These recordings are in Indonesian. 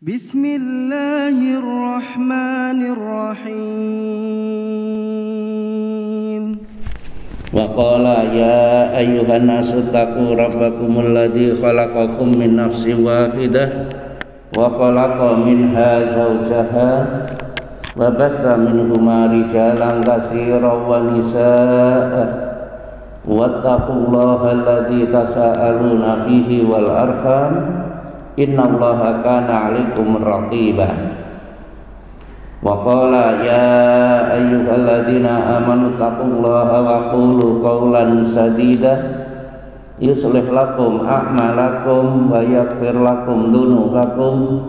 Bismillahirrahmanirrahim. Wa qala ya ayyuhan nasu taqu rabbakumul ladzi khalaqakum min nafsin wahidah wa khalaqa minha zawjaha wa bassa minhuma rijalan katsiran wa nisaa wattaqullaha alladzi tasaaluna bihi wal arham innallaha kana 'alaikum raqiba. Wa qala ya ayyuhalladzina amanu taqullaha wa qulu qawlan sadida yuslih lakum a'malakum wa yaghfir lakum dzunubakum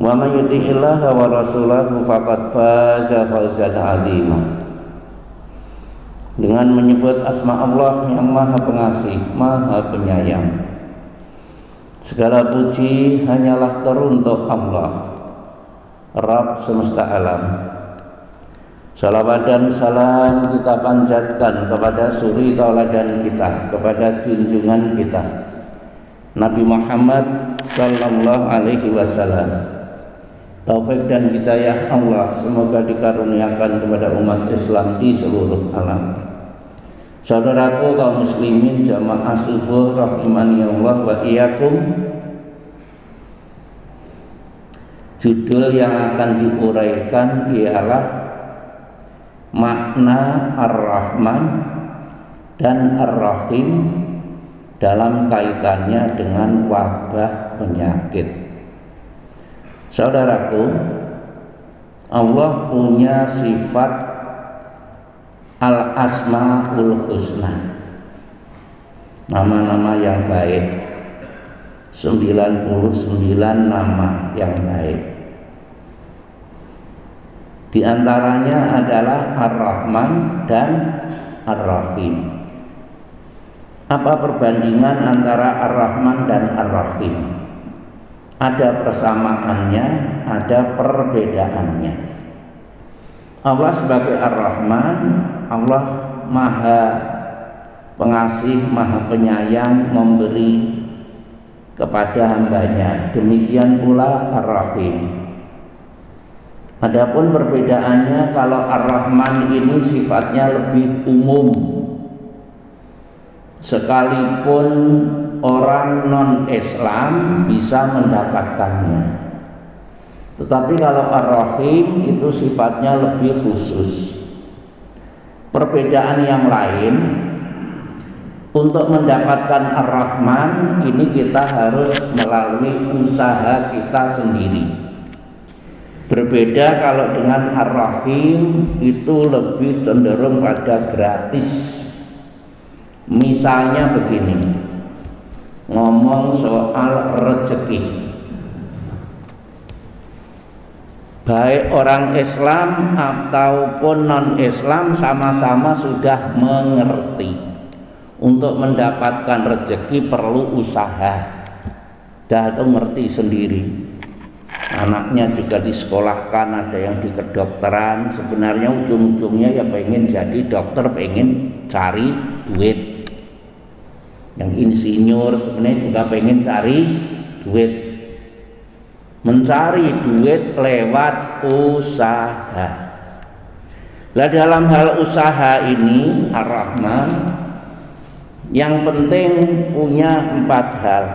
wa may yuti'illaha wa rasulahu faqad faza fawzan 'azima. Dengan menyebut asma Allah yang Maha Pengasih, Maha Penyayang. Segala puji hanyalah teruntuk Allah, Rabb semesta alam. Salawat dan salam kita panjatkan kepada suri tauladan kita, kepada junjungan kita Nabi Muhammad sallallahu alaihi wasallam. Taufik dan hidayah Allah semoga dikaruniakan kepada umat Islam di seluruh alam. Saudaraku kaum muslimin jamaah subuh rahimani Allah wa iyyakum. Judul yang akan diuraikan ialah makna Ar-Rahman dan Ar-Rahim dalam kaitannya dengan wabah penyakit. Saudaraku, Allah punya sifat Al-Asmaul Husna, nama-nama yang baik, 99 nama yang baik. Di antaranya adalah Ar-Rahman dan Ar-Rahim. Apa perbandingan antara Ar-Rahman dan Ar-Rahim? Ada persamaannya, ada perbedaannya. Allah sebagai Ar-Rahman, Allah Maha Pengasih, Maha Penyayang, memberi kepada hambanya. Demikian pula Ar-Rahim. Adapun perbedaannya, kalau Ar-Rahman ini sifatnya lebih umum, sekalipun orang non-Islam bisa mendapatkannya. Tetapi kalau Ar-Rahim itu sifatnya lebih khusus. Perbedaan yang lain, untuk mendapatkan Ar-Rahman ini kita harus melalui usaha kita sendiri. Berbeda kalau dengan Ar-Rahim itu lebih cenderung pada gratis. Misalnya begini, ngomong soal rezeki. Baik orang Islam ataupun non-Islam sama-sama sudah mengerti, untuk mendapatkan rezeki perlu usaha. Dah itu ngerti sendiri. Anaknya juga disekolahkan, ada yang di kedokteran. Sebenarnya ujung-ujungnya ya pengen jadi dokter, pengen cari duit. Yang insinyur sebenarnya juga pengen cari duit. Mencari duit lewat usaha. Lah dalam hal usaha ini Ar-Rahman yang penting punya 4 hal.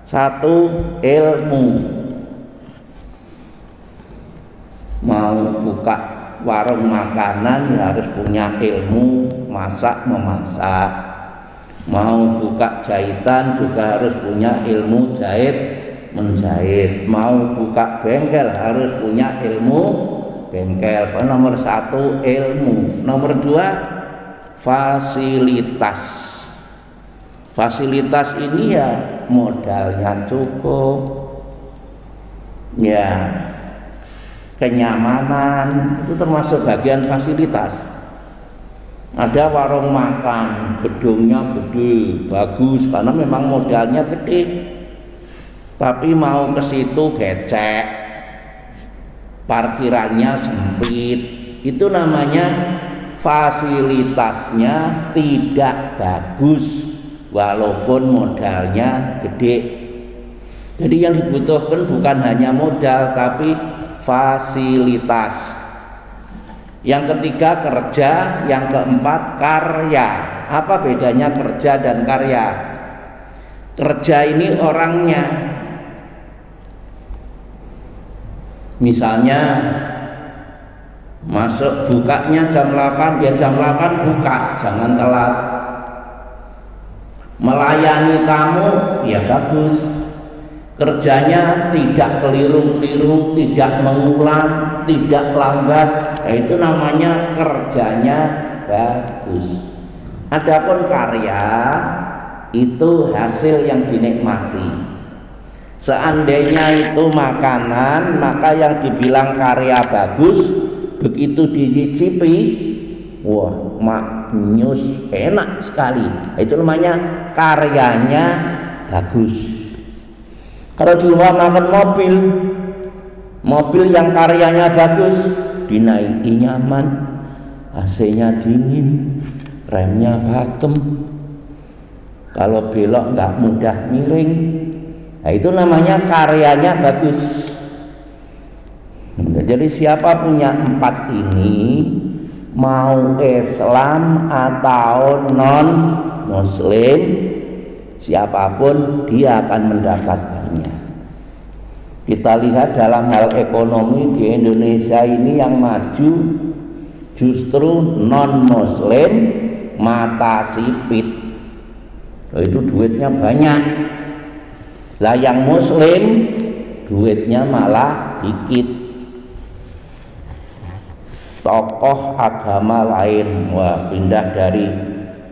1, ilmu. Mau buka warung makanan ya harus punya ilmu masak memasak. Mau buka jahitan juga harus punya ilmu jahit menjahit. Mau buka bengkel harus punya ilmu bengkel. Nomor 1 ilmu. Nomor 2 fasilitas. Fasilitas ini ya modalnya cukup, ya kenyamanan itu termasuk bagian fasilitas. Ada warung makan, gedungnya gede, bagus karena memang modalnya gede. Tapi mau ke situ becek, parkirannya sempit, itu namanya fasilitasnya tidak bagus walaupun modalnya gede. Jadi yang dibutuhkan bukan hanya modal tapi fasilitas. Yang ketiga kerja, yang keempat karya. Apa bedanya kerja dan karya? Kerja ini orangnya. Misalnya masuk bukanya jam 8, ya jam 8 buka, jangan telat. Melayani tamu, ya bagus. Kerjanya tidak keliru-keliru, tidak mengulang, tidak lambat, itu namanya kerjanya bagus. Adapun karya itu hasil yang dinikmati. Seandainya itu makanan, maka yang dibilang karya bagus, begitu dicicipi, wah maknyus, enak sekali. Itu namanya karyanya bagus. Kalau di rumah makan mobil yang karyanya bagus, dinaiki nyaman, AC-nya dingin, remnya batem, kalau belok nggak mudah miring. Nah, itu namanya karyanya bagus. Jadi siapa punya 4 ini, mau Islam atau non Muslim, siapapun dia akan mendapatkannya. Kita lihat dalam hal ekonomi di Indonesia ini yang maju justru non Muslim, mata sipit. Itu duitnya banyak. Lah yang Muslim duitnya malah dikit. Tokoh agama lain, wah pindah dari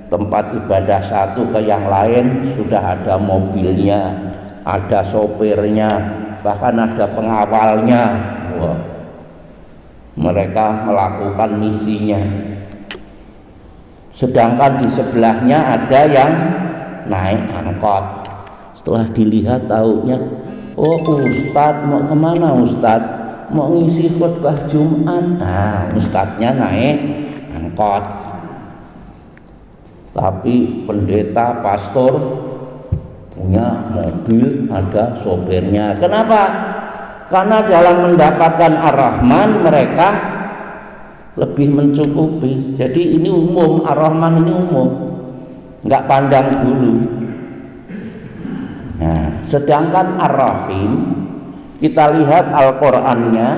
tempat ibadah satu ke yang lain, sudah ada mobilnya, ada sopirnya, bahkan ada pengawalnya. Wah, mereka melakukan misinya. Sedangkan di sebelahnya ada yang naik angkot. Setelah dilihat taunya, oh Ustadz mau kemana Ustadz? Mau ngisi khutbah Jumat. Nah, Ustadznya naik angkot. Tapi pendeta, pastor punya mobil, ada sopirnya. Kenapa? Karena dalam mendapatkan Ar-Rahman mereka lebih mencukupi. Jadi ini umum, Ar-Rahman ini umum, nggak pandang bulu. Nah, sedangkan Ar-Rahim, kita lihat Al-Qur'annya,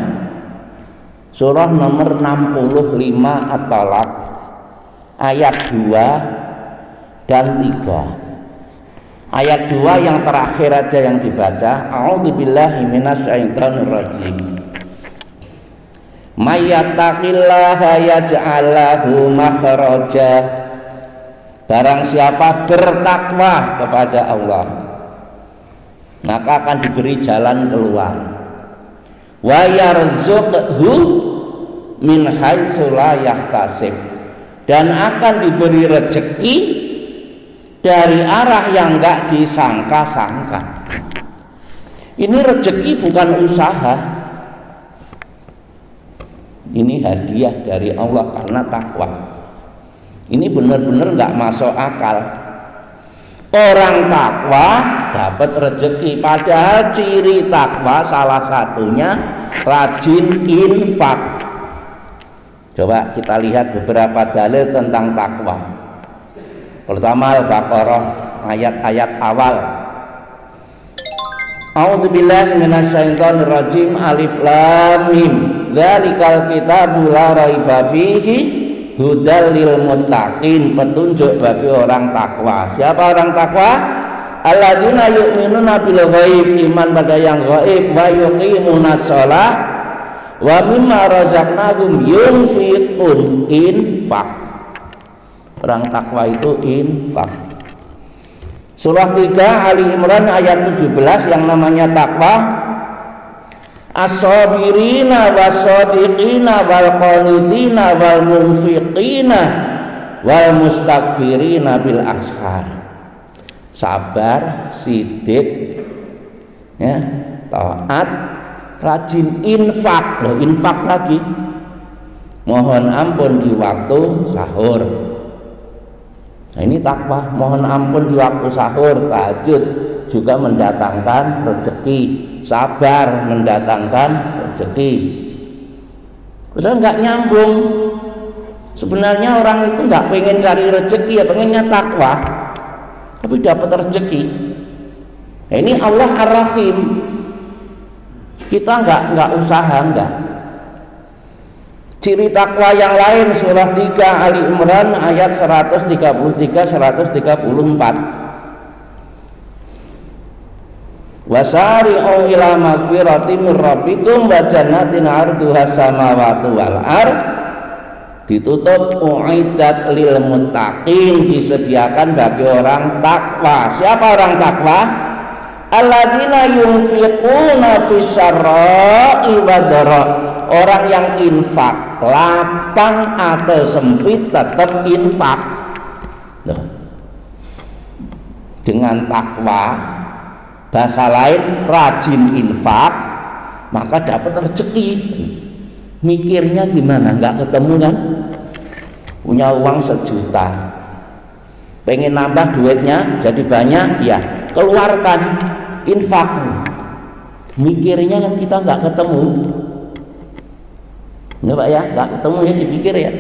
surah nomor 65 At-Talaq, ayat 2 dan 3. Ayat 2 yang terakhir aja yang dibaca, a'udzubillahi minasyaitonirrajim. May yattaqillaha yaj'al lahu makhraja. Barang siapa bertakwa kepada Allah, maka akan diberi jalan keluar. Wa yarzuqhu min haitsu la yahtasib. Dan akan diberi rezeki dari arah yang enggak disangka-sangka. Ini rezeki bukan usaha. Ini hadiah dari Allah karena takwa. Ini benar-benar enggak masuk akal. Orang takwa dapat rezeki, padahal ciri takwa salah satunya rajin infak. Coba kita lihat beberapa dalil tentang takwa. Pertama Al-Baqarah ayat-ayat awal. A'udzubillahi minasyaitonirrajim. Alif lam mim. Dzalikal kitabu la raiba fihi hudal lil muttaqin. Petunjuk bagi orang takwa. Siapa orang takwa? Alladzina yu'minuna bil ghaib, iman pada yang ghaib, wa yuqimunas shalah wa mimma razaqnahum yunfiqun. Infak. Orang takwa itu infak. Surah 3 Ali Imran ayat 17 yang namanya takwa. As-sabirina was-sadiqina wal qanitina wal munfiqina wal mustaghfirina bil ashar. Sabar, sidik, ya, taat, rajin infak. Loh, infak lagi. Mohon ampun di waktu sahur. Nah, ini takwa, mohon ampun di waktu sahur, tahajud, juga mendatangkan rezeki, sabar mendatangkan rezeki. Udah nggak nyambung. Sebenarnya orang itu nggak pengen cari rezeki, ya pengennya takwa, tapi dapat rezeki. Nah, ini Allah Ar-Rahim. Kita nggak usaha, nggak. Ciri takwa yang lain surah 3 Ali Imran ayat 133-134. Wasari'u ila magfiratin min rabbikum wa jannatin 'arduhas samawati wal ard. Ditutup uiddat lil muttaqin, disediakan bagi orang takwa. Siapa orang takwa? Alladzina yunfiquna fis syarra'i wadh-dharra. Orang yang infak, lapang atau sempit tetap infak. Loh. Dengan takwa, bahasa lain rajin infak, maka dapat rezeki. Mikirnya gimana? Nggak ketemu kan? Punya uang 1 juta, pengen nambah duitnya jadi banyak, ya keluarkan, infak. Mikirnya kan kita nggak ketemu. Enggak Pak ya, nggak ketemu ya, dipikir ya.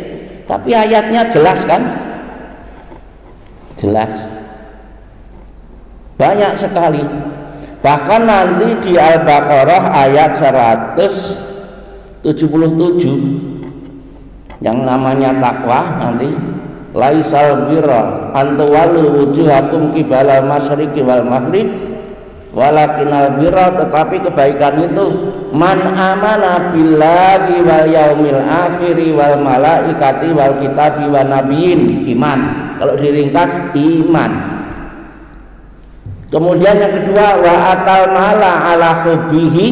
Tapi ayatnya jelas kan? Jelas. Banyak sekali. Bahkan nanti di Al-Baqarah ayat 177 yang namanya takwa nanti, laisal birra antuwalu wujuhakum qibala masyriqi wal maghrib walakinal birra, tetapi kebaikan itu man amana billahi wal yaumil akhiri wal malaikati wal kitabi wan nabiyyin. Iman, kalau diringkas iman. Kemudian yang kedua, wa atal mala ala hubbihi,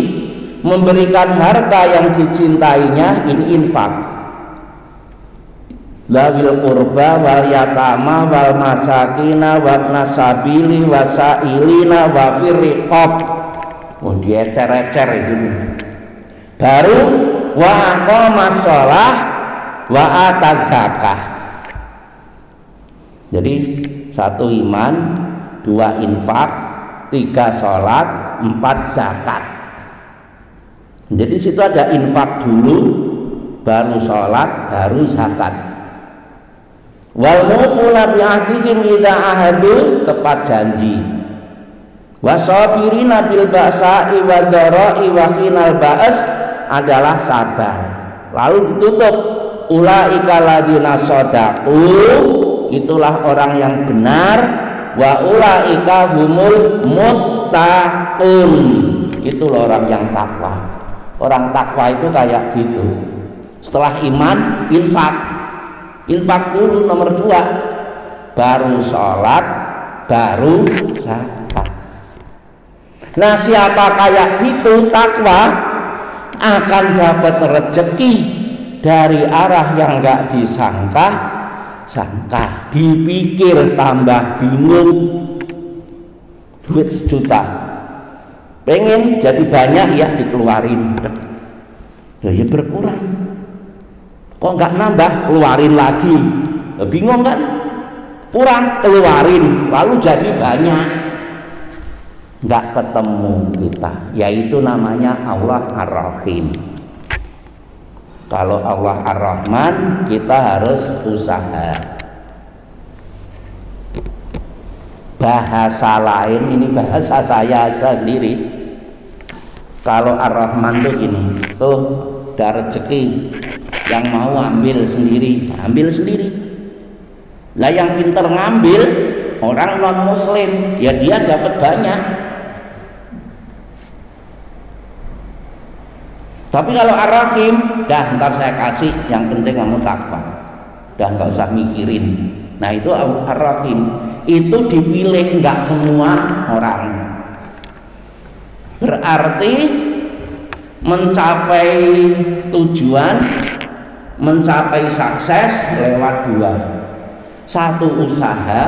memberikan harta yang dicintainya, ini infak. Lawil qurba wal yatama wal masakina wa nasabili wasailina wa firriqab. Oh, dia ecer-ecer itu. Baru wa aqamas shalah wa ataz zakah. Jadi 1 iman, 2 infak, 3 sholat, 4 zakat. Jadi situ ada infak dulu, baru sholat, baru zakat. Wal mufuna bi ahdihim idza ahadu, tepat janji. Wasabirina bil ba'sa'i wad dara'i wa hinal ba's, adalah sabar. Lalu ditutup ulaika ladzina shadaqu, itulah orang yang benar. Wa ulaika humul muttaqun, itulah orang yang takwa. Orang takwa itu kayak gitu. Setelah iman, infak. Infak dulu nomor 2, baru sholat, baru zakat. Nah, siapa kayak gitu takwa akan dapat rezeki dari arah yang nggak disangka, dipikir tambah bingung. Duit 1 juta, pengen jadi banyak, ya dikeluarin, ya berkurang. Kok nggak nambah, keluarin lagi, bingung kan? Kurang, keluarin, lalu jadi banyak, nggak ketemu kita. Yaitu namanya Allah Ar-Rahim. Kalau Allah Ar-Rahman, kita harus usaha. Bahasa lain, ini bahasa saya sendiri. Kalau Ar-Rahman tuh gini, tuh ada rezeki, yang mau ambil sendiri, ambil sendiri. Lah yang pinter ngambil orang non muslim, ya dia dapat banyak. Tapi kalau Ar-Rahim, dah ntar saya kasih, yang penting kamu takwa, dah nggak usah mikirin. Nah itu Ar-Rahim, itu dipilih, nggak semua orang. Berarti mencapai tujuan, mencapai sukses lewat 2. 1 usaha,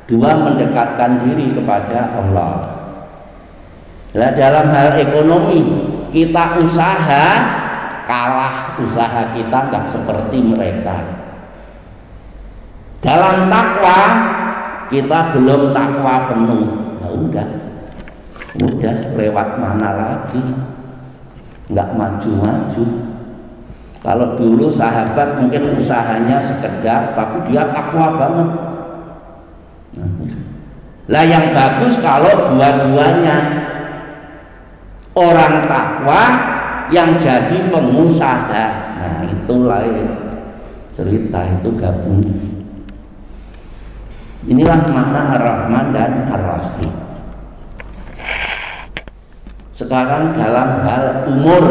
2 mendekatkan diri kepada Allah. Nah, dalam hal ekonomi kita usaha, kalah usaha kita nggak seperti mereka. Dalam takwa kita belum takwa penuh. Nah, udah lewat mana lagi, nggak maju-maju. Kalau dulu sahabat mungkin usahanya sekedar, tapi dia takwa banget. Lah yang bagus kalau dua-duanya, orang takwa yang jadi pengusaha. Nah itu lain cerita, itu gabung. Inilah makna Ar-Rahman dan Ar-Rahim. Sekarang dalam hal umur,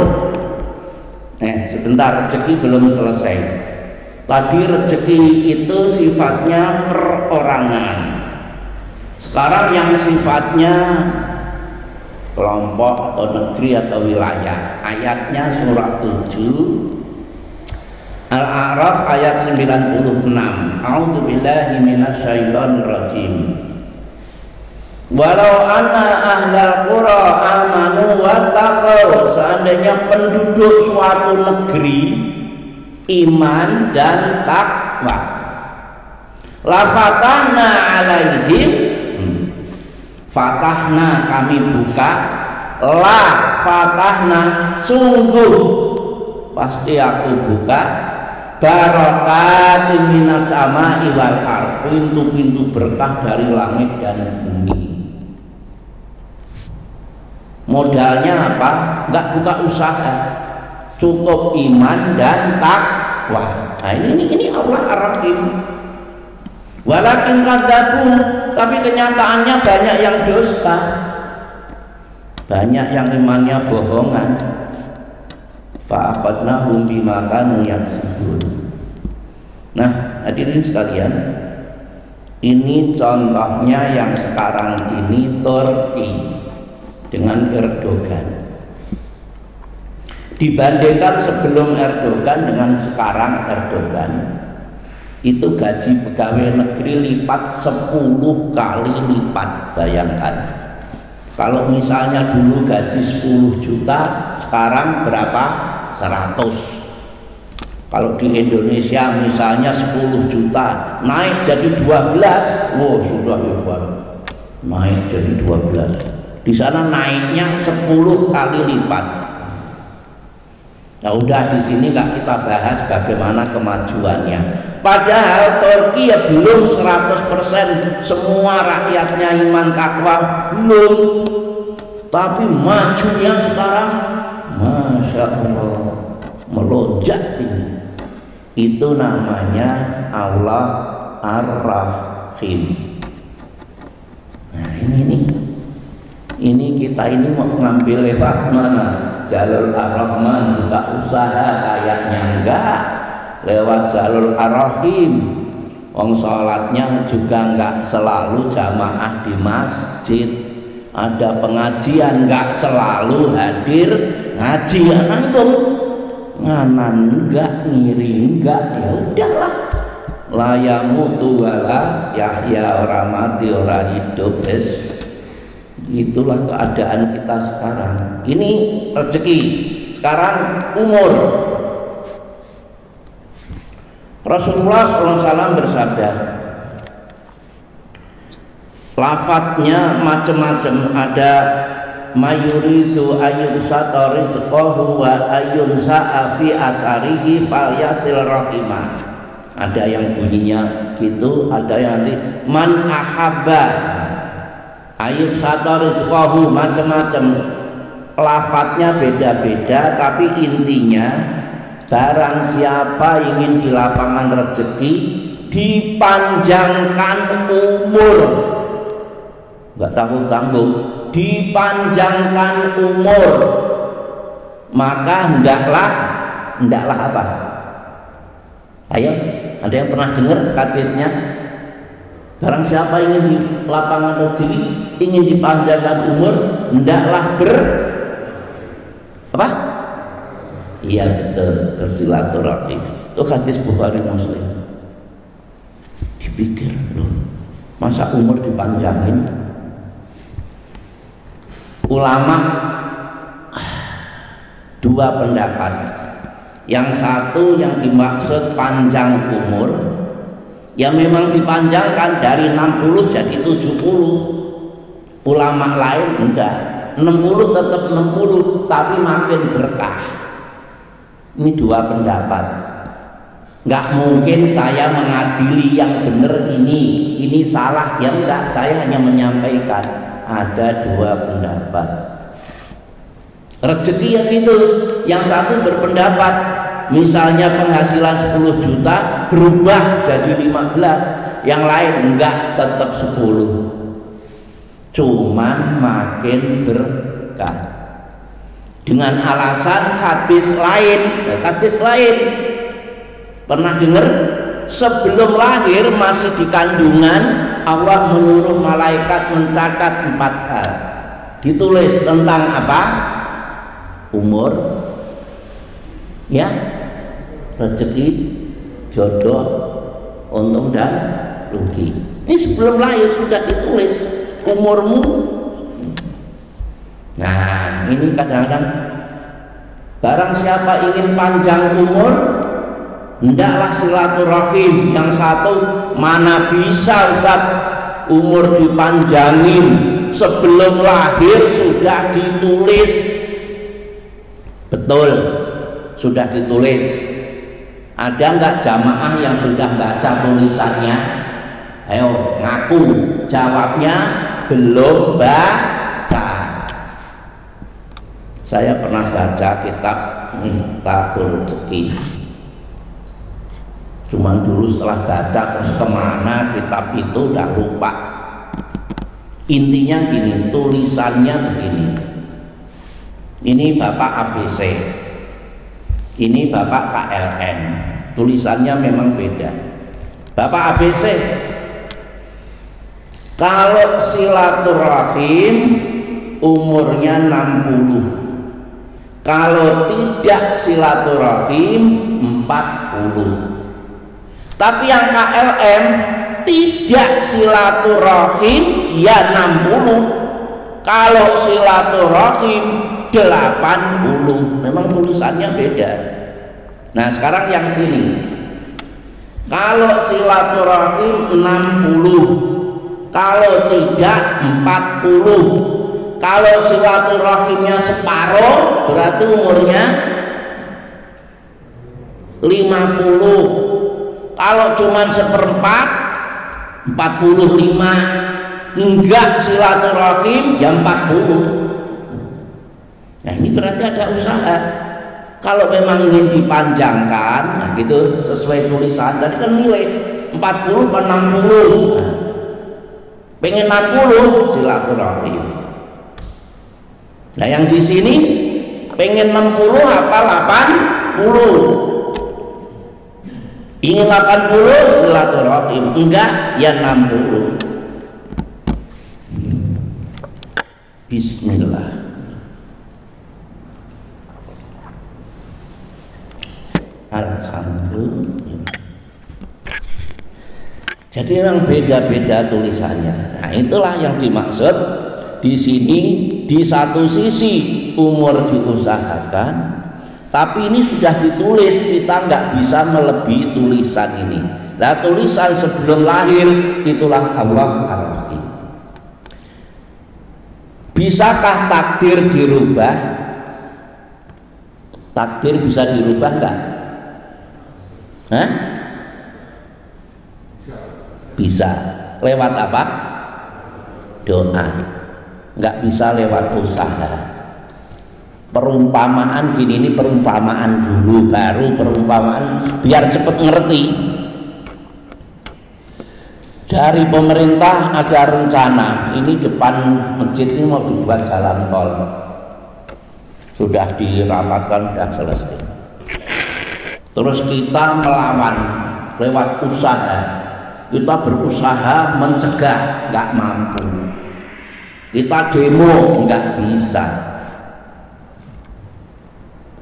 sebentar, rezeki belum selesai. Tadi rezeki itu sifatnya perorangan. Sekarang yang sifatnya kelompok atau negeri atau wilayah. Ayatnya surah 7 Al-A'raf ayat 96. A'udzubillahi minasyaitonirrajim. Walau anna ahlal qura amanu wattaqau, seandainya penduduk suatu negeri iman dan takwa, la fatahna alaihim, fatahna kami buka, la fatahna sungguh pasti aku buka, barakatin minas sama'i wal ardh, pintu-pintu berkah dari langit dan bumi. Modalnya apa? Enggak buka usaha, cukup iman dan takwa. Nah ini Allah Ar-Rahim. Walakin kadzabu, tapi kenyataannya banyak yang dusta, banyak yang imannya bohongan. Fa'akhadnahum bima kanu yaksibun. Nah, hadirin sekalian, ini contohnya yang sekarang ini Turki dengan Erdogan. Dibandingkan sebelum Erdogan dengan sekarang Erdogan, itu gaji pegawai negeri lipat 10 kali lipat. Bayangkan, kalau misalnya dulu gaji 10 juta, sekarang berapa? 100. Kalau di Indonesia misalnya 10 juta naik jadi 12, wow sudah hebat, naik jadi 12. Di sana naiknya 10 kali lipat. Nah udah, di sini nggak kita bahas bagaimana kemajuannya. Padahal Turki ya belum 100% semua rakyatnya iman takwa, belum. Tapi majunya sekarang, Masya Allah, melonjak tinggi. Itu namanya Allah Ar-Rahim. Nah ini kita ini mau ngambil lewat mana? Jalur Ar-Rahman, buka usaha kayaknya enggak, lewat jalur Ar-Rahim. Wong sholatnya juga enggak selalu jamaah di masjid, ada pengajian enggak selalu hadir ngaji, nanggung nganan enggak, ngiri enggak, ya udahlah. La yamutu wala yahya, ora mati ora hidup, itulah keadaan kita sekarang. Ini rezeki. Sekarang umur. Rasulullah SAW bersabda, lafadznya macam-macam. Ada mayuridu ayyunsata rizqahu wa ayyunsa'a fi asarihi falyasil rahimah. Ada yang bunyinya gitu, ada yang nanti man ahabba ayub satu rizqahu, macam-macam. Lafadznya beda-beda, tapi intinya barang siapa ingin di lapangan rezeki, dipanjangkan umur, nggak tanggung-tanggung, dipanjangkan umur, maka hendaklah apa? Ayo, ada yang pernah dengar hadisnya? Barang siapa ingin di lapangan rezeki, ingin dipanjangkan umur, hendaklah apa? Iya betul, bersilaturahim. Itu hadis Bukhari Muslim. Dipikir loh, masa umur dipanjangin? Ulama dua pendapat. Yang satu yang dimaksud panjang umur, ya memang dipanjangkan dari 60 jadi 70. Ulama lain enggak, 60 tetap 60 tapi makin berkah. Ini dua pendapat. Enggak mungkin saya mengadili yang benar ini salah, ya enggak, saya hanya menyampaikan ada dua pendapat. Rezeki ya gitu, yang satu berpendapat misalnya penghasilan 10 juta berubah jadi 15, yang lain enggak, tetap 10. Cuman makin berkah dengan alasan hadis lain. Pernah dengar? Sebelum lahir masih di kandungan, Allah menyuruh malaikat mencatat 4 hal. Ditulis tentang apa? Umur, ya, rezeki, jodoh, untung dan rugi. Ini sebelum lahir sudah ditulis umurmu. Nah, ini kadang-kadang barang siapa ingin panjang umur, hendaklah silaturahim. Yang satu, mana bisa Ustaz umur dipanjangin, sebelum lahir sudah ditulis. Betul, sudah ditulis. Ada nggak jamaah yang sudah baca tulisannya? Ayo ngaku. Jawabnya belum baca. Saya pernah baca kitab Miftahul Rezeki. Cuman dulu setelah baca terus kemana kitab itu udah lupa. Intinya gini, tulisannya begini. Ini Bapak ABC, ini Bapak KLN. Tulisannya memang beda. Bapak ABC, kalau silaturahim umurnya 60. Kalau tidak silaturahim 40. Tapi yang KLM tidak silaturahim ya 60. Kalau silaturahim 80. Memang tulisannya beda. Nah, sekarang yang sini. Kalau silaturahim 60. Kalau tidak 40. Kalau silaturahimnya separuh berarti umurnya 50. Kalau cuma seperempat 45. Enggak silaturahim ya 40. Nah, ini berarti ada usaha. Kalau memang ingin dipanjangkan, nah gitu sesuai tulisan tadi kan nilai 40 ke 60. Pengen 60 silaturahim. Nah, yang di sini pengen 60 apa 80. Ingin 80 silaturahim, enggak ya 60. Bismillah. Alhamdulillah. Jadi memang beda-beda tulisannya. Nah, itulah yang dimaksud di sini. Di satu sisi umur diusahakan, tapi ini sudah ditulis, kita nggak bisa melebihi tulisan ini. Nah, tulisan sebelum lahir itulah Allah Ar-Rahim. Bisakah takdir dirubah? Takdir bisa dirubah nggak? Hah? Bisa. Lewat apa? Doa. Nggak bisa lewat usaha. Perumpamaan gini, ini perumpamaan dulu, baru perumpamaan biar cepet ngerti. Dari pemerintah ada rencana, ini depan masjid ini mau dibuat jalan tol. Sudah dirapatkan, sudah selesai. Terus kita melawan lewat usaha. Kita berusaha mencegah, nggak mampu. Kita demo, nggak bisa.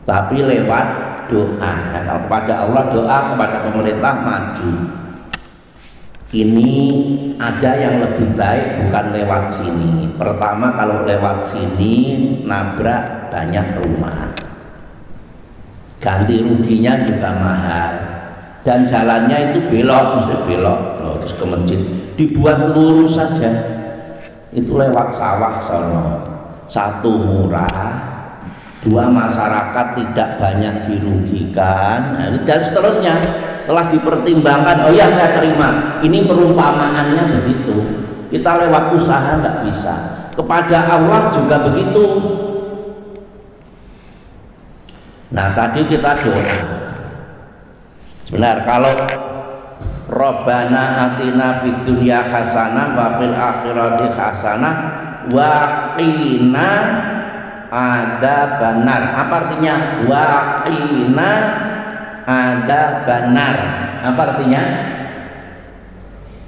Tapi lewat doa. Kalau kepada Allah doa, kepada pemerintah maju. Ini ada yang lebih baik bukan lewat sini. Pertama, kalau lewat sini nabrak banyak rumah, ganti ruginya juga mahal, dan jalannya itu belok, misalnya belok terus ke masjid, dibuat lurus saja. itu lewat sawah sono. Satu murah, dua masyarakat tidak banyak dirugikan, dan seterusnya. Setelah dipertimbangkan, oh ya saya terima, ini perumpamaannya begitu. Kita lewat usaha nggak bisa. Kepada Allah juga begitu. Nah tadi kita doa. Benar, kalau Rabbana atina fid dunya hasanah wa fil akhirati hasanah wa qina adzabannar. Apa artinya? Wa qina adzabannar. Apa artinya?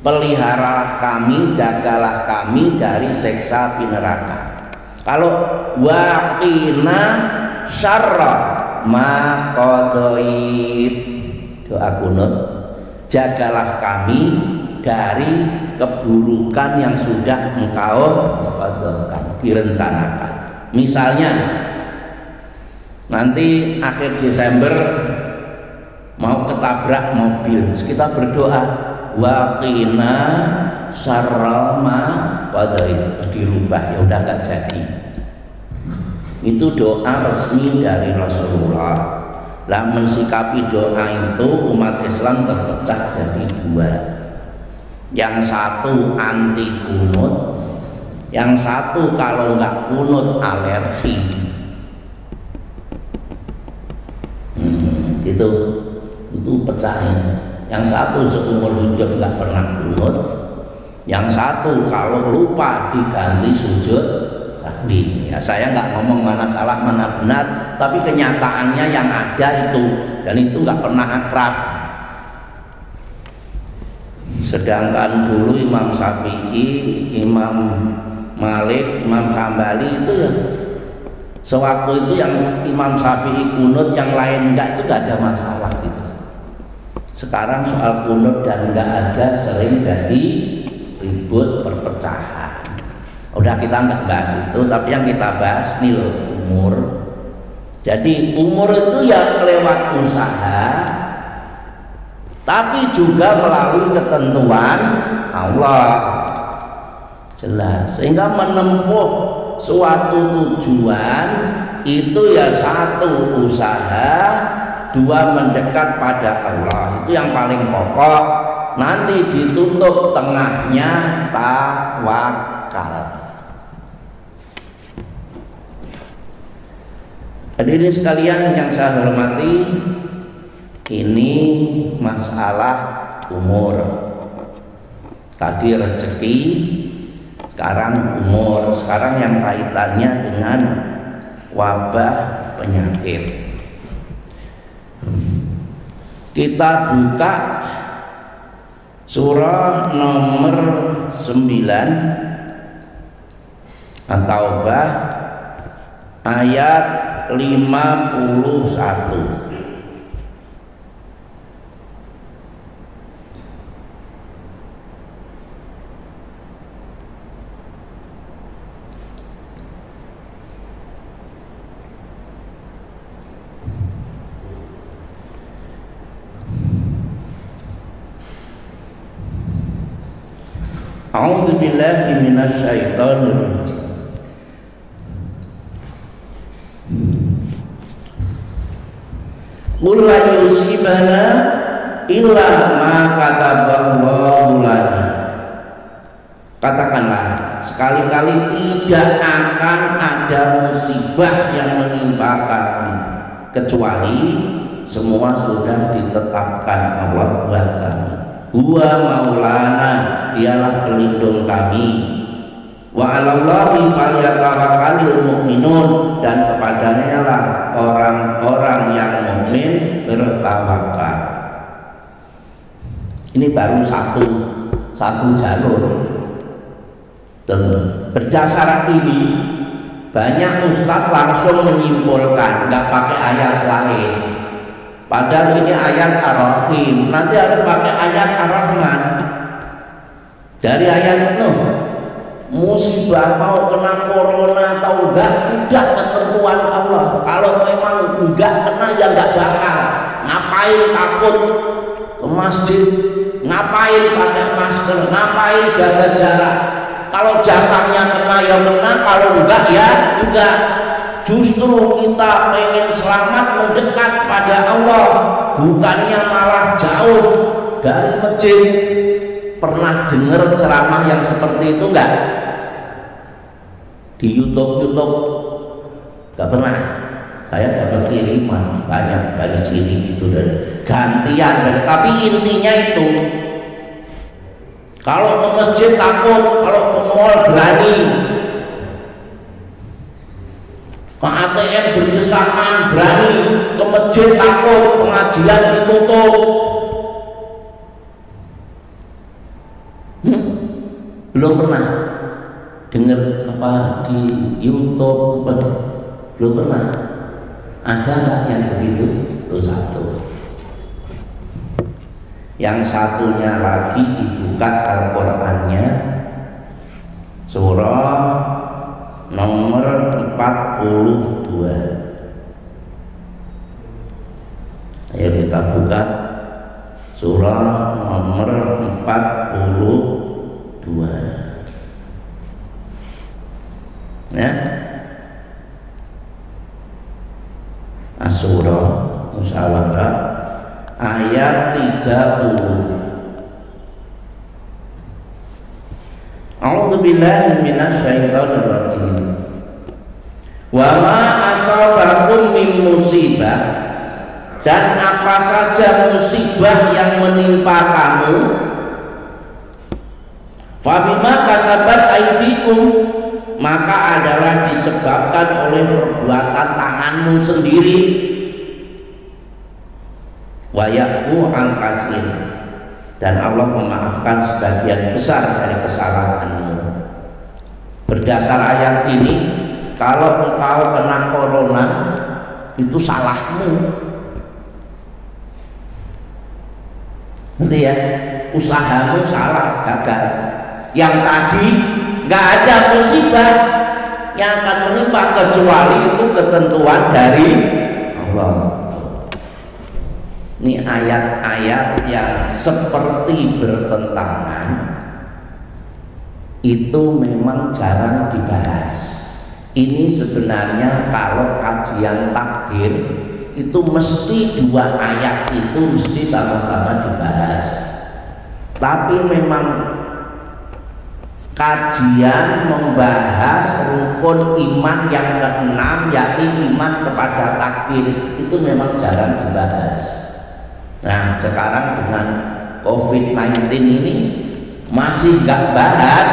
Peliharalah kami, jagalah kami dari siksa api neraka. Kalau wa qina syarra ma qadait, doa kunut, jagalah kami dari keburukan yang sudah engkau qadakan, direncanakan. Misalnya nanti akhir Desember mau ketabrak mobil, kita berdoa wa qina syarra ma qadait, dirubah, ya udah gak jadi. Itu doa resmi dari Rasulullah. Lah mensikapi doa itu umat Islam terpecah jadi dua. Yang satu anti kunut, yang satu kalau nggak kunut alergi. Itu pecahnya. Yang satu seumur hidup nggak pernah kunut, yang satu kalau lupa diganti sujud sahwi. Ya saya nggak ngomong mana salah mana benar, tapi kenyataannya yang ada itu, dan itu nggak pernah akrab. Sedangkan dulu Imam Syafi'i, Imam Malik, Imam Hambali itu ya sewaktu itu yang Imam Syafi'i kunut, yang lain enggak, itu nggak ada masalah gitu. Sekarang soal kunut dan enggak ada sering jadi ribut, perpecahan. Udah kita nggak bahas itu, tapi yang kita bahas nih loh, umur. Jadi umur itu ya lewat usaha, tapi juga melalui ketentuan Allah, jelas. Sehingga menempuh suatu tujuan itu ya satu usaha, dua mendekat pada Allah. Itu yang paling pokok. Nanti ditutup tengahnya tawakal. Hadirin sekalian yang saya hormati, ini masalah umur. Tadi rezeki, sekarang umur. Sekarang yang kaitannya dengan wabah penyakit. Kita buka surah nomor 9 At-Taubah ayat 51. A'udzu billahi minasyaitonir rajim. Qul la yusibana illa ma kataballahu lana. Katakanlah, sekali-kali tidak akan ada musibah yang menimpa kami kecuali semua sudah ditetapkan Allah buat kami. Huwa maulana, dialah pelindung kami. Wa 'alallahi falyatawakkalul mu'minun, dan kepadanya lah orang-orang yang mukmin bertawakal. Ini baru satu jalur. Berdasar ini banyak ustadz langsung menyimpulkan, nggak pakai ayat lain. Padahal ini ayat Ar-Rahim, nanti harus pakai ayat Ar-Rahman. Dari ayat Nuh, musibah mau kena corona atau enggak sudah ketentuan Allah. Kalau memang enggak kena ya enggak bakal. Ngapain takut ke masjid? Ngapain pakai masker? Ngapain jaga jarak? Kalau jatahnya kena ya kena, kalau enggak ya enggak. Justru kita pengen selamat mendekat pada Allah, bukannya malah jauh dari masjid. Pernah dengar ceramah yang seperti itu enggak? Di YouTube enggak pernah. Saya dapat kiriman banyak dari sini gitu dan gantian. Tapi intinya itu, kalau ke masjid takut, kalau ke mall berani, ke ATM berdesakan berani, ke masjid takut, pengajian ditutup. Belum pernah dengar apa di YouTube apa? Belum pernah. Ada nggak yang begitu? Itu satu. Yang satunya lagi dibuka Al-Qur'annya, surah nomor 42. Ayo kita buka surah nomor 42. Ya. As-surah Musyawarah ayat 30. A'udzubillahi minasyaitonir rajim. Wa ma asabakum min musibah, dan apa saja musibah yang menimpa kamu, fa bima kasabat aydikum, maka adalah disebabkan oleh perbuatan tanganmu sendiri. Wa ya'fu an katsir, dan Allah memaafkan sebagian besar dari kesalahanmu. Berdasar ayat ini, kalau engkau kena corona itu salahmu, ngerti ya? Usahamu salah, gagal. Yang tadi nggak ada musibah yang akan menimpa kecuali itu ketentuan dari Allah. Ini ayat-ayat yang seperti bertentangan itu memang jarang dibahas. Ini sebenarnya kalau kajian takdir itu mesti dua ayat itu mesti sama-sama dibahas. Tapi memang kajian membahas rukun iman yang keenam, yakni iman kepada takdir, itu memang jarang dibahas. Nah, sekarang dengan COVID-19 ini masih nggak bahas,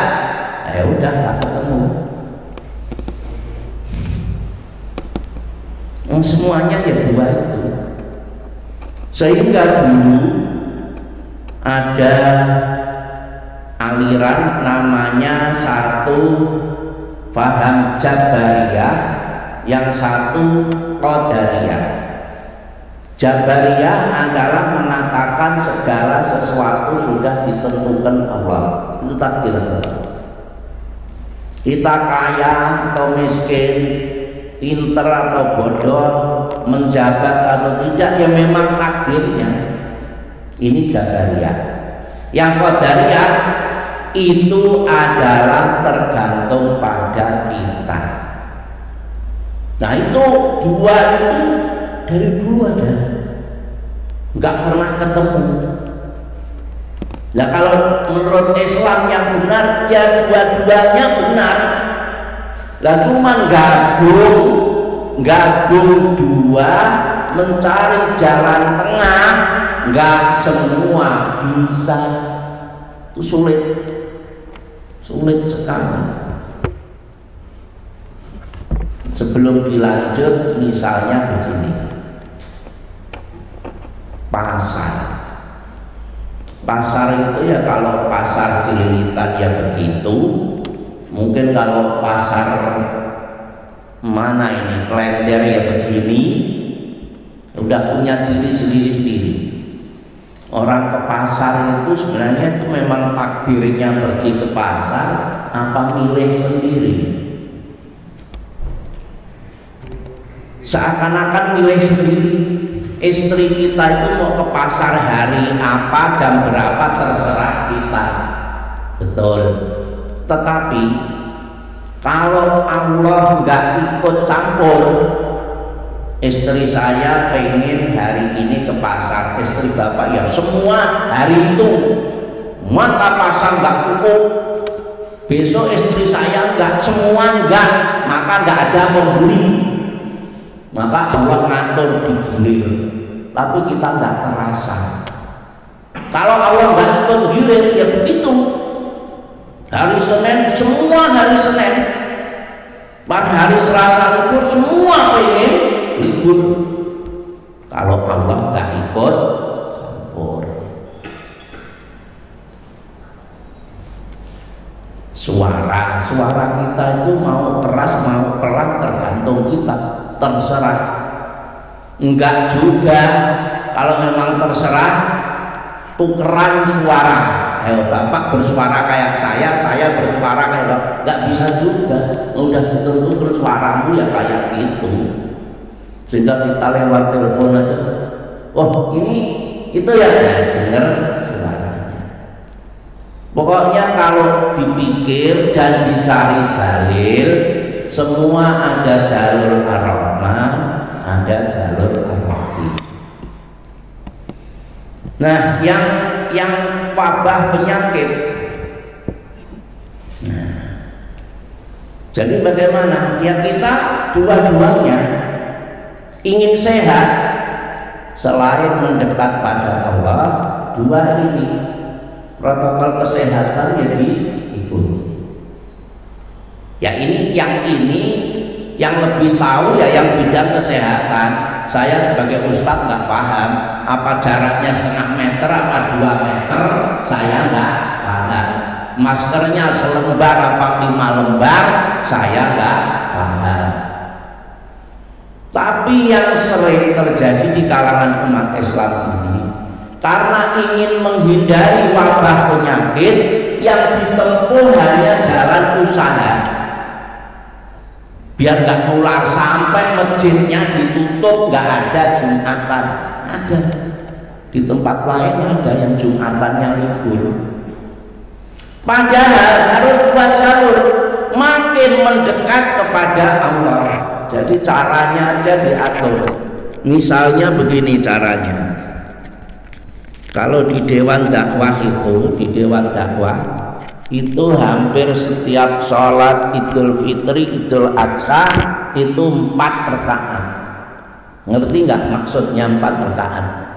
ya udah nggak ketemu. Semuanya ya dua itu. Sehingga dulu ada aliran namanya satu faham Jabariyah, yang satu Qadariyah. Jabariyah adalah mengatakan segala sesuatu sudah ditentukan Allah, itu takdir Allah. Kita kaya atau miskin, pinter atau bodoh, menjabat atau tidak, ya memang takdirnya. Ini Jabariyah. Yang Qadariyah itu adalah tergantung pada kita. Nah itu dua itu dari dulu ada, nggak pernah ketemu. Nah kalau menurut Islam yang benar ya dua-duanya benar. Lah cuman gabung dua, mencari jalan tengah, nggak semua bisa. Itu sulit sekali. Sebelum dilanjut, misalnya begini, pasar itu ya, kalau pasar Cililitan ya begitu, mungkin kalau pasar mana ini Klender ya begini, udah punya ciri sendiri-sendiri. Orang ke pasar itu sebenarnya itu memang takdirnya pergi ke pasar apa milih sendiri. Seakan-akan milih sendiri. Istri kita itu mau ke pasar hari apa, jam berapa, terserah kita. Betul. Tetapi kalau Allah nggak ikut campur, istri saya pengen hari ini ke pasar, istri bapak ya semua hari itu, maka pasar nggak cukup. Besok istri saya nggak, semua nggak, maka nggak ada pembeli. Maka Allah ngatur di gilir, tapi kita nggak terasa. Kalau Allah nggak ikut gilir ya begitu. Hari Senin semua hari Senin, pada hari Selasa libur semua pengen libur. Kalau Allah nggak ikut campur. Suara kita itu mau keras mau pelan tergantung kita, terserah. Enggak juga, kalau memang terserah tukeran suara. Ayo bapak bersuara kayak saya bersuara kayak bapak, nggak bisa juga. Udah tuker suaramu ya kayak gitu, sehingga kita lewat telepon aja, oh ini itu ya, dengar suaranya. Pokoknya kalau dipikir dan dicari dalil, semua ada jalur Ar-Rahman, ada jalur Ar-Rahim. Nah, yang wabah penyakit. Nah, jadi bagaimana? Ya kita dua-duanya ingin sehat, selain mendekat pada Allah, dua ini protokol kesehatan ya diikuti. Ya ini yang lebih tahu ya yang bidang kesehatan. Saya sebagai ustadz nggak paham apa jaraknya 0,5 meter apa 2 meter, saya nggak paham. Maskernya selembar apa 5 lembar, saya nggak paham. Tapi yang sering terjadi di kalangan umat Islam ini, karena ingin menghindari wabah penyakit, yang ditempuh hanya jalan usaha biar nggak nular, sampai masjidnya ditutup, nggak ada Jumatan. Ada di tempat lain ada yang Jumatannya libur. Padahal harus dua jalur, makin mendekat kepada Allah. Jadi caranya aja diatur. Misalnya begini caranya. Kalau di Dewan Dakwah itu hampir setiap sholat Idul Fitri, Idul Adha itu 4 rakaat. Ngerti nggak maksudnya 4 rakaat?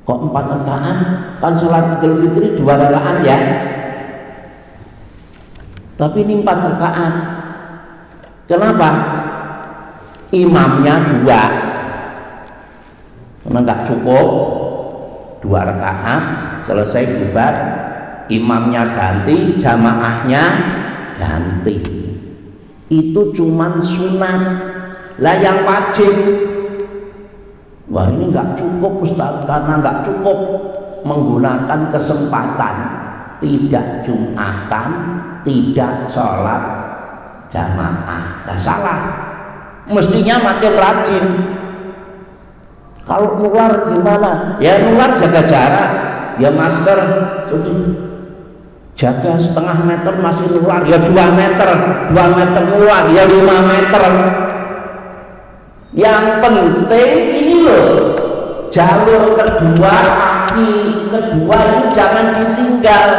Kok 4 rakaat? Kan sholat Idul Fitri 2 rakaat ya. Tapi ini 4 rakaat. Kenapa? Imamnya 2. Karena nggak cukup 2 rakaat, selesai bubar, imamnya ganti, jamaahnya ganti. Itu cuman sunat. Lah yang wajib, wah ini nggak cukup Ustaz, karena nggak cukup menggunakan kesempatan, tidak Jumatan, tidak sholat jamaah. Nah salah, mestinya makin rajin. Kalau nular gimana? Ya nular jaga jarak, ya masker, jaga 0,5 meter masih nular, ya 2 meter nular, ya 5 meter. Yang penting ini loh, jalur kedua, kaki kedua ini jangan ditinggal,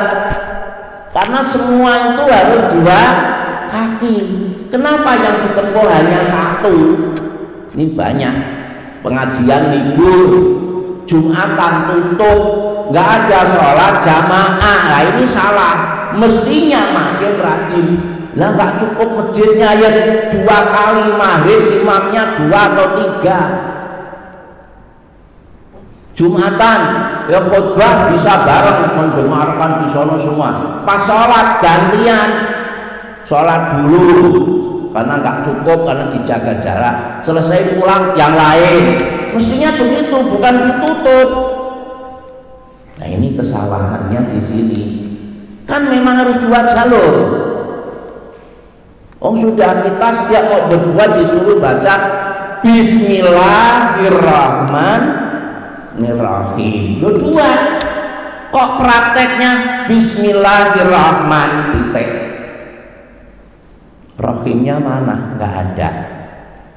karena semua itu harus 2 kaki. Kenapa yang ditempuh hanya 1? Ini banyak. Pengajian libur, Jumatan tutup, nggak ada sholat jamaah. Nah ini salah, mestinya makin rajin. Lah nggak cukup masjidnya ya 2 kali maghrib, imamnya 2 atau 3. Jumatan ya khutbah bisa bareng, mendengarkan di sono semua. Pas sholat gantian, sholat dulu karena nggak cukup, karena dijaga jarak, selesai pulang yang lain. Mestinya begitu, bukan ditutup. Nah ini kesalahannya di sini. Kan memang harus 2 jalur. Oh sudah, kita setiap mau berbuat disuruh baca Bismillahirrahmanirrahim. Lo 2. Kok prakteknya Bismillahirrahmanirrahim? Rahimnya mana? Nggak ada.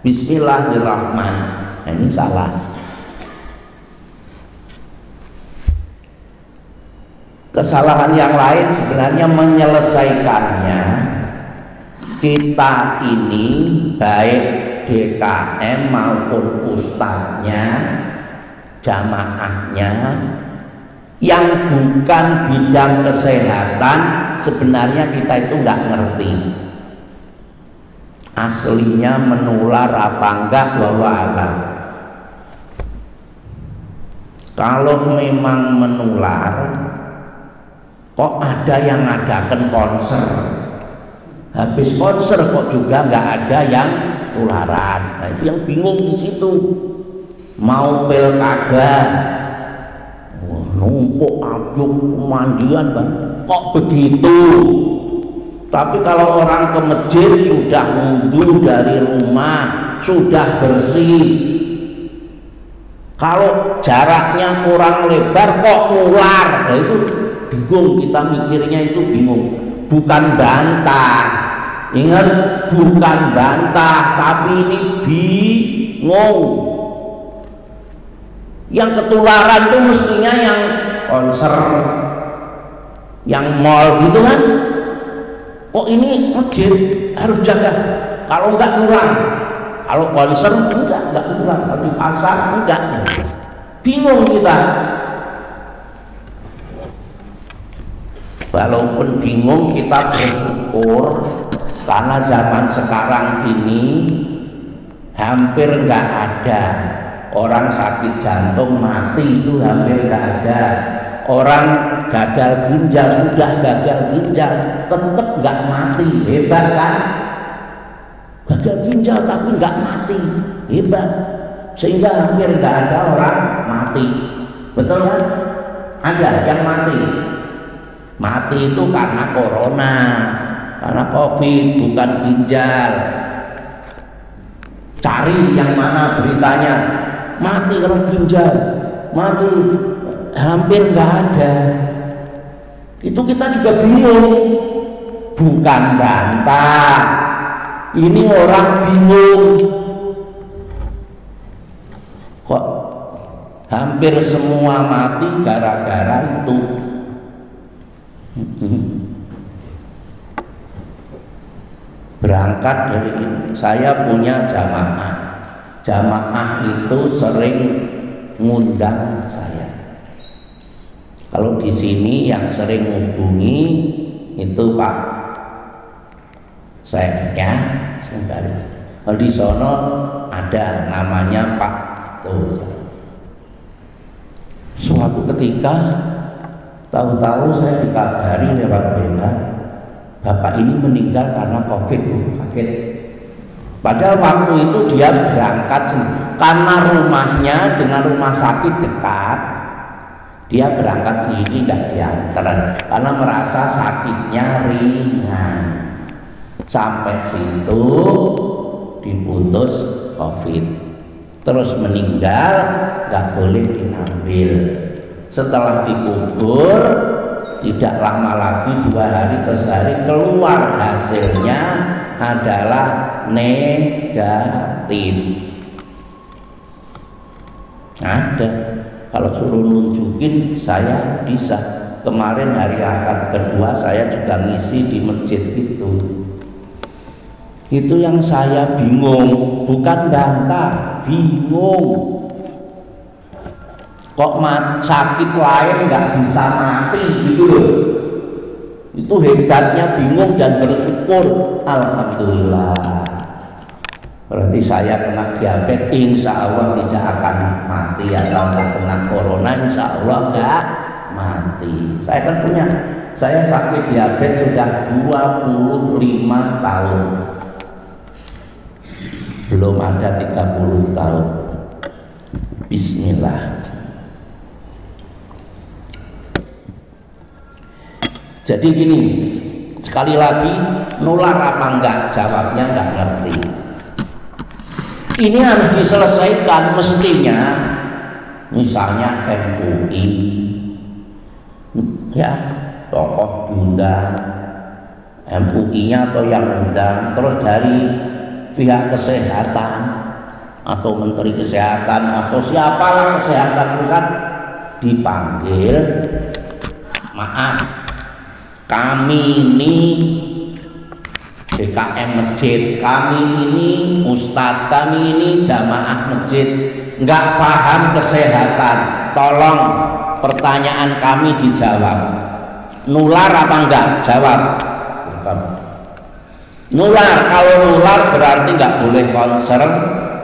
Bismillahirrahmanirrahim. Nah, ini salah. Kesalahan yang lain sebenarnya menyelesaikannya. Kita ini baik DKM maupun ustadznya, jamaahnya, yang bukan bidang kesehatan, sebenarnya kita itu nggak ngerti aslinya menular apa enggak, wallahu a'lam. Kalau memang menular, kok ada yang ngadakan konser, habis konser kok juga nggak ada yang tularan. Nah, itu yang bingung di situ. Mau pilkada, numpuk abjuk pemandian, Bang, kok begitu? Tapi kalau orang ke masjid sudah wudhu dari rumah, sudah bersih. Kalau jaraknya kurang lebar kok nular. Nah, itu bingung, kita mikirnya itu bingung. Bukan bantah, ingat, bukan bantah, tapi ini bingung. Yang ketularan itu mestinya yang konser, yang mall gitu kan. Kok ini masjid harus jaga, kalau enggak nular. Kalau konser enggak nular, kalau di pasar enggak. Bingung kita. Walaupun bingung, kita bersyukur karena zaman sekarang ini hampir enggak ada orang sakit jantung mati, itu hampir enggak ada. Orang gagal ginjal, sudah gagal ginjal tetap nggak mati, hebat kan? Gagal ginjal tapi nggak mati, hebat. Sehingga hampir nggak ada orang mati, betul kan? Ada yang mati. Mati itu karena corona, karena COVID, bukan ginjal. Cari yang mana beritanya mati karena ginjal, mati. Hampir nggak ada. Itu kita juga bingung, bukan bantah, ini orang bingung kok hampir semua mati gara-gara itu. Berangkat dari ini, saya punya jamaah itu sering ngundang saya. Kalau di sini yang sering menghubungi itu Pak Saifnya, kalau di sono ada namanya Pak itu. Suatu ketika tahu-tahu saya dikabari lewat berita, Bapak ini meninggal karena COVID. Kaget. Padahal waktu itu dia berangkat karena rumahnya dengan rumah sakit dekat. Dia berangkat sini nggak diantar karena merasa sakitnya ringan. Sampai situ diputus COVID, terus meninggal, nggak boleh diambil. Setelah dikubur tidak lama lagi, 2 hari atau sehari, keluar hasilnya adalah negatif. Ada. Kalau suruh nunjukin saya bisa. Kemarin hari Ahad kedua saya juga ngisi di masjid itu. Itu yang saya bingung, bukan bantah, bingung. Kok sakit lain nggak bisa mati gitu loh. Itu hebatnya bingung dan bersyukur. Alhamdulillah. Berarti saya kena diabetes, insya Allah tidak akan mati. Asal nggak kena corona, insya Allah nggak mati. Saya kan punya, saya sakit diabetes sudah 25 tahun. Belum ada 30 tahun. Bismillah. Jadi gini, sekali lagi, nular apa enggak? Jawabnya enggak ngerti. Ini harus diselesaikan mestinya. Misalnya MUI ya tokoh diundang, MUI-nya atau yang undang, terus dari pihak kesehatan atau menteri kesehatan atau siapalah kesehatan pusat dipanggil, maaf kami ini DKM masjid, kami ini ustadz, kami ini jamaah masjid nggak paham kesehatan, tolong pertanyaan kami dijawab. Nular apa enggak? Jawab. Nular, kalau nular berarti nggak boleh konser,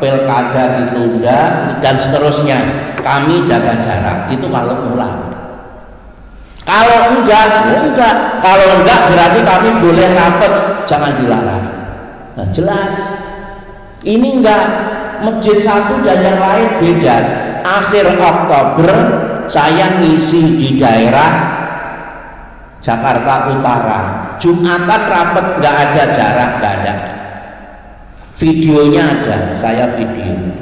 pilkada ditunda dan seterusnya, kami jaga jarak, itu kalau nular. Kalau enggak, enggak. Kalau enggak berarti kami boleh rapet, jangan dilarang. Nah jelas, ini enggak, masjid satu dan yang lain beda. Akhir Oktober saya ngisi di daerah Jakarta Utara, Jumatan rapet, nggak ada jarak, nggak ada. Videonya ada, saya video.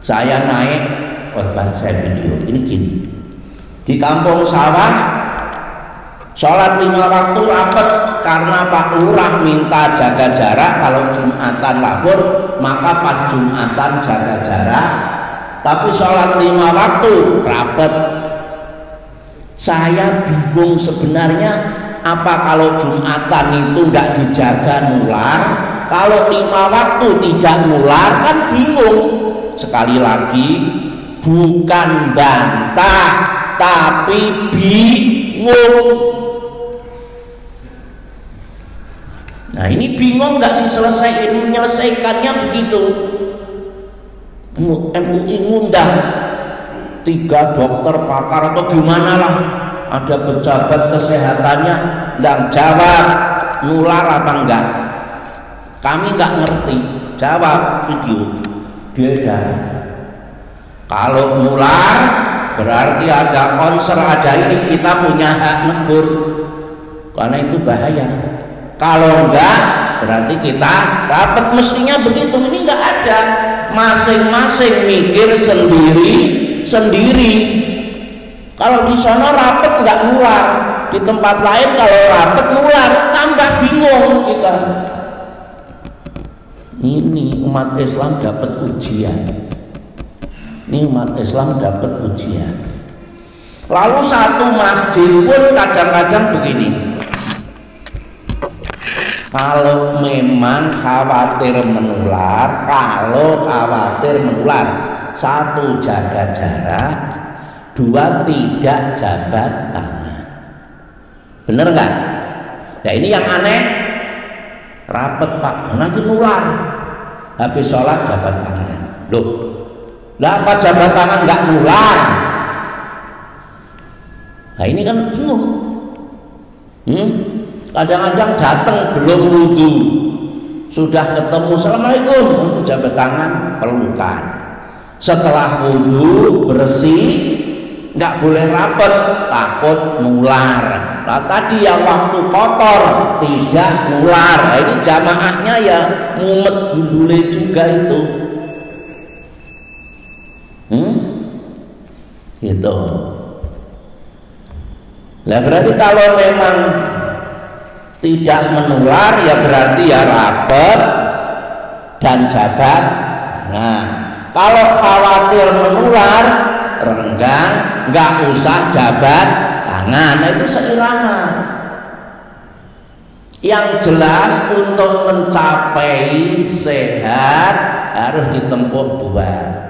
Saya naik khotbah, saya video. Ini gini. Di kampung sawah, sholat 5 waktu rapet karena Pak Lurah minta jaga jarak. Kalau Jumatan labur, maka pas Jumatan jaga jarak. Tapi sholat 5 waktu rapet. Saya bingung sebenarnya, apa kalau Jumatan itu nggak dijaga nular, kalau 5 waktu tidak nular, kan bingung. Sekali lagi, bukan bantah tapi bingung. Nah ini bingung nggak diselesaikan, menyelesaikannya begitu. MUI ngundang 3 dokter pakar atau gimana lah, ada pejabat kesehatannya dan jawab nular apa enggak. Kami nggak ngerti, jawab video beda. Kalau nular berarti ada konser, ada ini, kita punya hak negur karena itu bahaya. Kalau enggak berarti kita rapat, mestinya begitu. Ini enggak ada, masing-masing mikir sendiri. Kalau di sana rapat enggak nular, di tempat lain kalau rapat nular, tambah bingung kita. Ini umat Islam dapat ujian. Ini umat Islam dapat ujian. Lalu satu masjid pun kadang-kadang begini. Kalau memang khawatir menular, satu jaga jarak, 2 tidak jabat tangan. Bener nggak? Ya ini yang aneh, rapet Pak, nanti nular. Habis sholat jabat tangan. Loh, lah apa jabat tangan nggak nular? Nah ini kan bingung. Kadang-kadang datang belum wudhu, sudah ketemu assalamualaikum, jabat tangan, pelukan. Setelah wudhu bersih, nggak boleh rapet, takut nular. Nah tadi yang waktu kotor tidak nular. Nah, ini jamaahnya ya mumet gundule juga itu. Gitu. Nah berarti kalau memang tidak menular ya berarti ya rapet dan jabat tangan. Kalau khawatir menular, renggang, nggak usah jabat tangan. Nah itu seirama. Yang jelas untuk mencapai sehat harus ditempuh 2.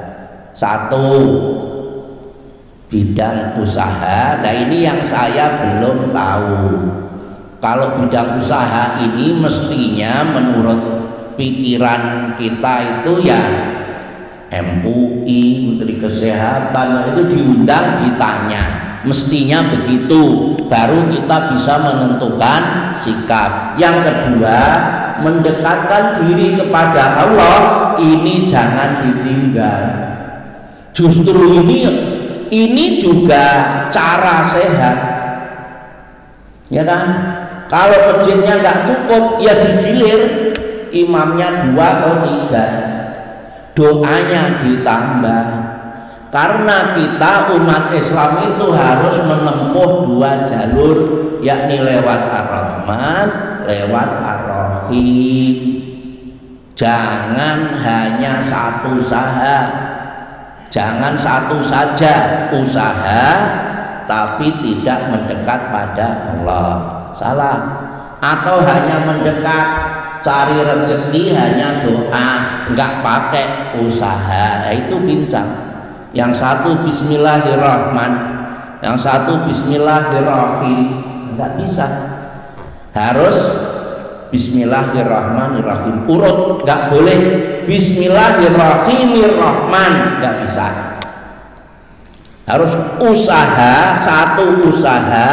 1, bidang usaha. Nah ini yang saya belum tahu. Kalau bidang usaha ini mestinya menurut pikiran kita itu ya MUI, Menteri Kesehatan itu diundang, ditanya, mestinya begitu, baru kita bisa menentukan sikap. Yang kedua, mendekatkan diri kepada Allah, ini jangan ditinggal. Justru ini juga cara sehat, ya kan? Kalau masjidnya nggak cukup, ya digilir, imamnya 2 atau 3, doanya ditambah. Karena kita umat Islam itu harus menempuh dua jalur, yakni lewat Ar-Rahman, lewat Ar-Rahim. Jangan hanya satu usaha, jangan satu saja usaha tapi tidak mendekat pada Allah. Salah. Atau hanya mendekat cari rezeki hanya doa, enggak pakai usaha, itu pincang. Yang satu bismillahirrahman, yang satu bismillahirrahim, enggak bisa. Harus bismillahirrahmanirrahim, urut, enggak boleh bismillahirrahmanirrahim, enggak bisa. Harus usaha, satu usaha,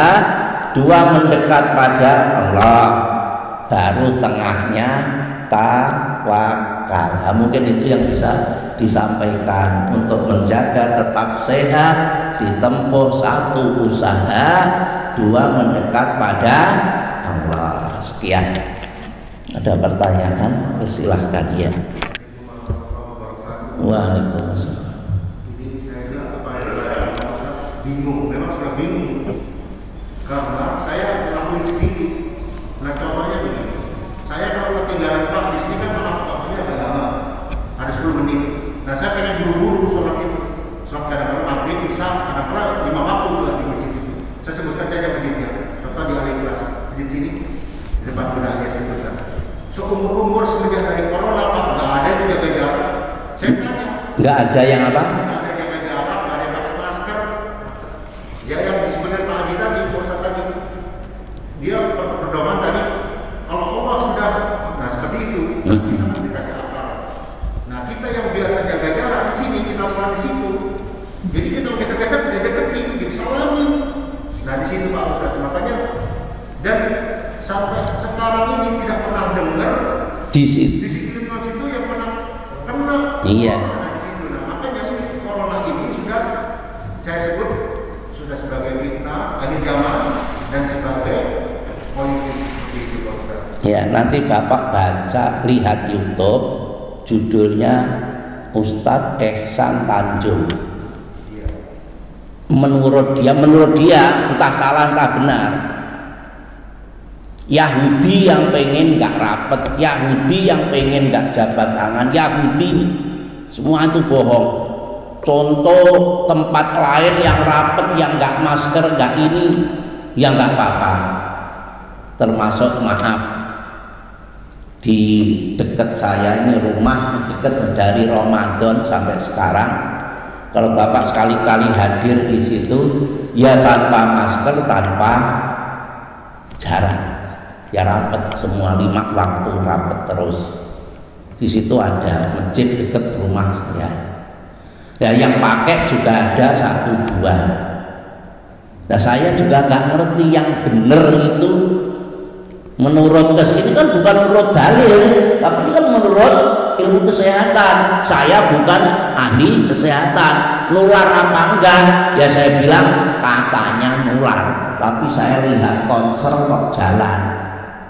dua mendekat pada Allah, baru tengahnya tawakal. Nah, mungkin itu yang bisa disampaikan untuk menjaga tetap sehat, ditempuh satu usaha, dua mendekat pada Allah. Sekian. Ada pertanyaan? Silahkan ya. Waalaikumsalam. Bingung, memang sudah bingung karena saya ngelakuin sendiri. Nah contohnya begini, saya kalau ketinggalan pak di sini kan waktunya agak lama, ada 10 menit. Nah saya pengen buru-buru sholat itu, sholat kadang-kadang maghrib bisa, kadang-kadang 5 waktu juga di masjid itu. Saya sebutkan saja masjidnya, contoh di Al-Ikhlas, masjid sini di depan budaya saya sebutkan. Seumur-umur semenjak dari corona pak, nggak ada yang jaga jarak. Saya tanya, nggak ada yang apa? Ya yang sebenarnya Pak Haji tadi, Ustaz tadi, dia berdoman tadi, kalau Allah sudah, nah seperti itu, kita kan dikasih akal. Nah kita yang biasa jaga jarak di sini, kita sholat di situ, jadi kita geser-geser tidak deketin, kita salami. Nah di situ Pak Ustaz, makanya dan sampai sekarang ini tidak pernah dengar di situ yang pernah kena. Iya. Nah di situ, nah makanya ini corona ini sudah saya sebut sudah sebagai fitnah akhir zaman dan sebagai politik di bangsa. Ya, nanti Bapak baca, lihat YouTube, judulnya Ustadz Ehsan Tanjung. Menurut dia entah salah entah benar, Yahudi yang pengen nggak rapet, Yahudi yang pengen nggak jabat tangan, Yahudi semua itu bohong. Contoh tempat lain yang rapet, yang nggak masker, nggak ini, yang nggak apa-apa. Termasuk maaf di dekat saya ini rumah dekat dari Ramadan sampai sekarang. Kalau Bapak sekali-kali hadir di situ, ya tanpa masker, tanpa jarak, ya rapet semua 5 waktu rapet terus. Di situ ada masjid dekat rumah saya. Ya yang pakai juga ada 1-2. Nah saya juga nggak ngerti yang benar itu menurut ini kan bukan menurut dalil, tapi ini kan menurut ilmu kesehatan. Saya bukan ahli kesehatan. Nular apa enggak? Ya saya bilang katanya nular, tapi saya lihat konser kok jalan.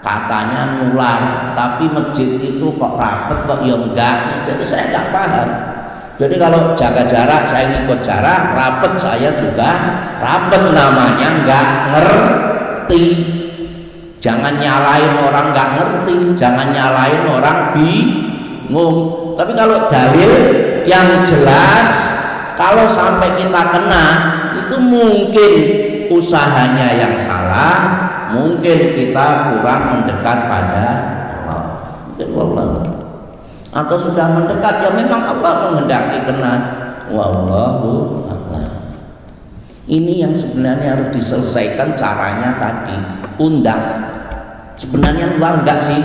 Katanya nular, tapi masjid itu kok rapet kok ya enggak. Jadi saya nggak paham. Jadi kalau jaga jarak saya ngikut jarak, rapet saya juga rapet, namanya nggak ngerti. Jangan nyalain orang nggak ngerti, jangan nyalain orang bingung. Tapi kalau dalil yang jelas, kalau sampai kita kena, itu mungkin usahanya yang salah, mungkin kita kurang mendekat pada Allah. Mungkin Allah. Atau sudah mendekat, ya memang Allah menghendaki kena. Wallahu a'lam. Ini yang sebenarnya harus diselesaikan caranya tadi, undang. Sebenarnya luar enggak sih?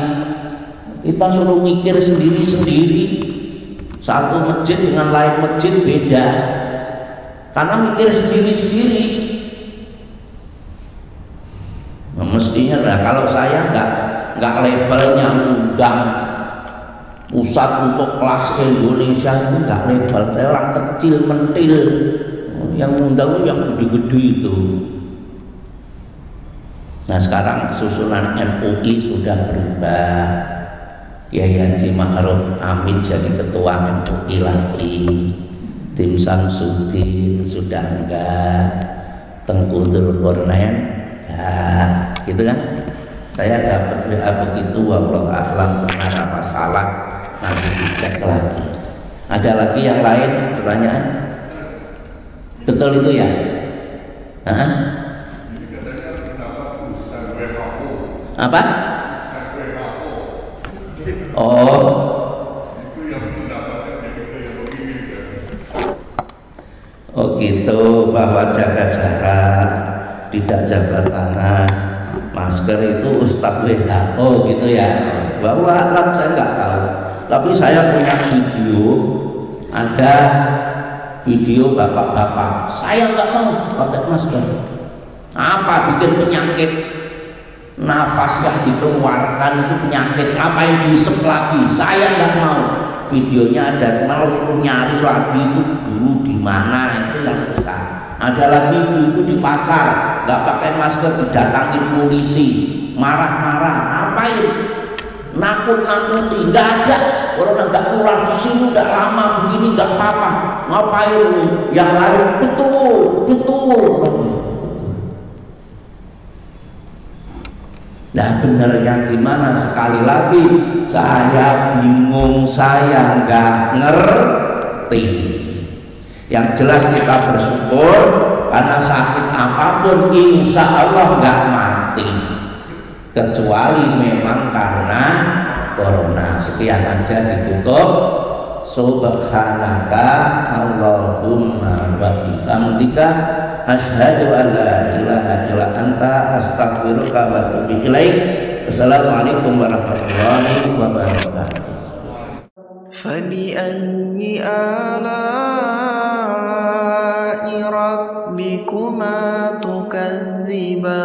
Kita suruh mikir sendiri-sendiri. Satu masjid dengan lain masjid beda. Karena mikir sendiri-sendiri. Nah, mestinya lah kalau saya enggak levelnya undang pusat untuk kelas Indonesia itu enggak level. Saya orang kecil mentil, yang undang itu yang gede-gede itu. Nah sekarang susunan MUI sudah berubah. Kiai Haji Ma'ruf Amin jadi ketua MUI lagi. Tim Samsudin sudah enggak, Tengku Dzulqarnain enggak, gitu kan? Saya dapat WA begitu, wallahu a'lam, benar apa salah nanti dicek lagi. Ada lagi yang lain pertanyaan? Betul itu ya? Hah? Apa? Oh, oh gitu, bahwa jaga jarak, tidak jabat tangan, masker itu Ustadz WHO gitu ya. Bahwa alam saya nggak tahu, tapi saya punya video, ada video bapak-bapak, saya nggak mau pakai masker. Apa bikin penyakit? Nafas yang dikeluarkan itu penyakit, ngapain dihisap lagi? Saya nggak mau. Videonya ada, cuma lo suruh nyari lagi itu dulu di mana, itu yang susah. Ada lagi ibu di pasar nggak pakai masker, didatangin polisi, marah-marah, ngapain? Nakut-nakuti, nggak ada. Corona nggak keluar di sini udah lama begini, nggak apa-apa. Ngapain? Yang lain betul. Nah benernya gimana? Sekali lagi saya bingung, saya nggak ngerti. Yang jelas kita bersyukur karena sakit apapun insya Allah nggak mati, kecuali memang karena corona. Sekian aja, ditutup. Subhanaka Allahumma wa bihamdika asyhadu an la ilaha illa anta astaghfiruka wa atubu ilaik. Assalamualaikum warahmatullahi wabarakatuh. فبأي آلاء ربكما تكذبان